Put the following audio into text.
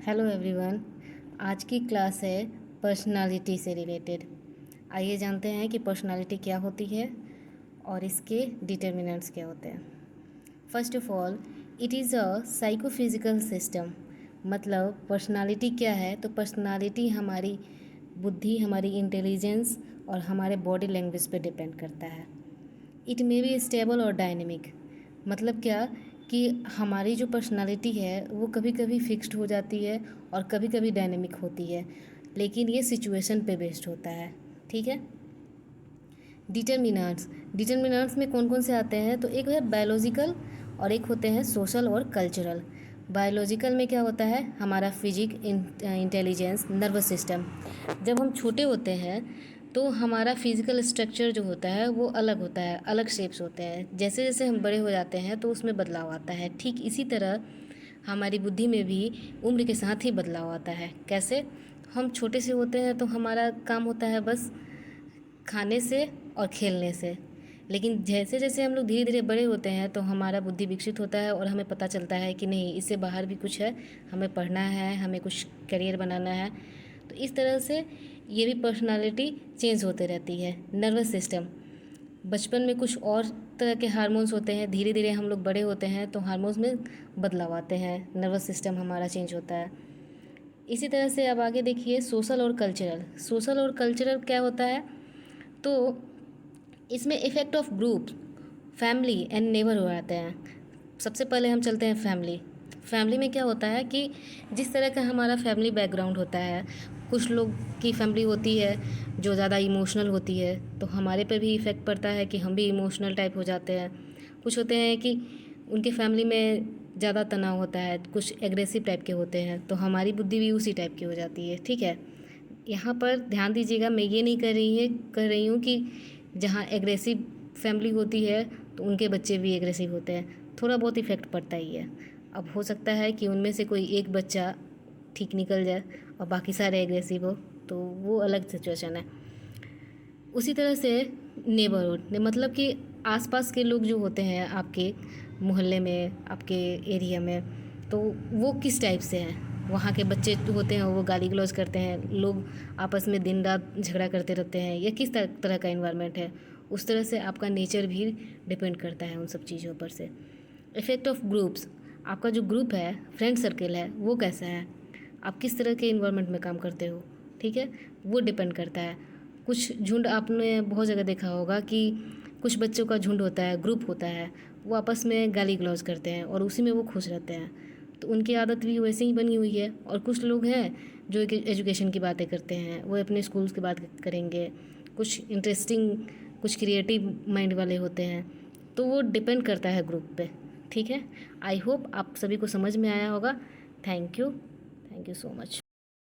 Hello everyone. आज की class है पर्सनालिटी से रिलेटेड। आइए जानते हैं कि पर्सनालिटी क्या होती है और इसके डिटर्मिनेंट्स क्या होते हैं। First of all, it is a psychophysical system. मतलब पर्सनालिटी क्या है, तो पर्सनालिटी हमारी बुद्धि, हमारी इंटेलिजेंस और हमारे बॉडी लैंग्वेज पे डिपेंड करता है। इट मे बी स्टेबल और डायनेमिक। मतलब क्या कि हमारी जो पर्सनालिटी है वो कभी कभी फिक्स्ड हो जाती है और कभी कभी डायनेमिक होती है, लेकिन ये सिचुएशन पे बेस्ड होता है। ठीक है। डिटर्मिनेंट्स डिटर्मिनेंट्स में कौन कौन से आते हैं, तो एक है बायोलॉजिकल और एक होते हैं सोशल और कल्चरल। बायोलॉजिकल में क्या होता है, हमारा फिजिक, इंटेलिजेंस, नर्वस सिस्टम। जब हम छोटे होते हैं तो हमारा फिजिकल स्ट्रक्चर जो होता है वो अलग होता है, अलग शेप्स होते हैं। जैसे जैसे हम बड़े हो जाते हैं तो उसमें बदलाव आता है। ठीक इसी तरह हमारी बुद्धि में भी उम्र के साथ ही बदलाव आता है। कैसे? हम छोटे से होते हैं तो हमारा काम होता है बस खाने से और खेलने से, लेकिन जैसे जैसे हम लोग धीरे धीरे बड़े होते हैं तो हमारा बुद्धि विकसित होता है और हमें पता चलता है कि नहीं, इससे बाहर भी कुछ है, हमें पढ़ना है, हमें कुछ करियर बनाना है। तो इस तरह से ये भी पर्सनालिटी चेंज होते रहती है। नर्वस सिस्टम, बचपन में कुछ और तरह के हार्मोन्स होते हैं, धीरे धीरे हम लोग बड़े होते हैं तो हार्मोन्स में बदलाव आते हैं, नर्वस सिस्टम हमारा चेंज होता है। इसी तरह से अब आगे देखिए सोशल और कल्चरल। सोशल और कल्चरल क्या होता है, तो इसमें effect of group, family and neighbour हो जाते हैं। सबसे पहले हम चलते हैं फैमिली। फैमिली में क्या होता है कि जिस तरह का हमारा फैमिली बैकग्राउंड होता है, कुछ लोग की फैमिली होती है जो ज़्यादा इमोशनल होती है, तो हमारे पे भी इफ़ेक्ट पड़ता है कि हम भी इमोशनल टाइप हो जाते हैं। कुछ होते हैं कि उनके फैमिली में ज़्यादा तनाव होता है, कुछ एग्रेसिव टाइप के होते हैं, तो हमारी बुद्धि भी उसी टाइप की हो जाती है। ठीक है। यहाँ पर ध्यान दीजिएगा, मैं ये नहीं कर रही हूँ कि जहाँ एग्रेसिव फैमिली होती है तो उनके बच्चे भी एग्रेसिव होते हैं। थोड़ा बहुत इफ़ेक्ट पड़ता ही है। अब हो सकता है कि उनमें से कोई एक बच्चा ठीक निकल जाए और बाकी सारे एग्रेसिव हो, तो वो अलग सिचुएशन है। उसी तरह से नेबरहुड, मतलब कि आसपास के लोग जो होते हैं आपके मोहल्ले में, आपके एरिया में, तो वो किस टाइप से हैं। वहाँ के बच्चे होते हैं वो गाली गलौज करते हैं, लोग आपस में दिन रात झगड़ा करते रहते हैं, या किस तरह का इन्वायरमेंट है, उस तरह से आपका नेचर भी डिपेंड करता है उन सब चीज़ों पर से। इफ़ेक्ट ऑफ ग्रुप्स, आपका जो ग्रुप है, फ्रेंड सर्किल है, वो कैसा है, आप किस तरह के इन्वायरमेंट में काम करते हो। ठीक है, वो डिपेंड करता है। कुछ झुंड आपने बहुत जगह देखा होगा कि कुछ बच्चों का झुंड होता है, ग्रुप होता है, वो आपस में गाली गलौज करते हैं और उसी में वो खुश रहते हैं, तो उनकी आदत भी वैसे ही बनी हुई है। और कुछ लोग हैं जो एजुकेशन की बातें करते हैं, वो अपने स्कूल्स की बात करेंगे, कुछ इंटरेस्टिंग, कुछ क्रिएटिव माइंड वाले होते हैं, तो वो डिपेंड करता है ग्रुप पे। ठीक है। आई होप आप सभी को समझ में आया होगा। Thank you so much.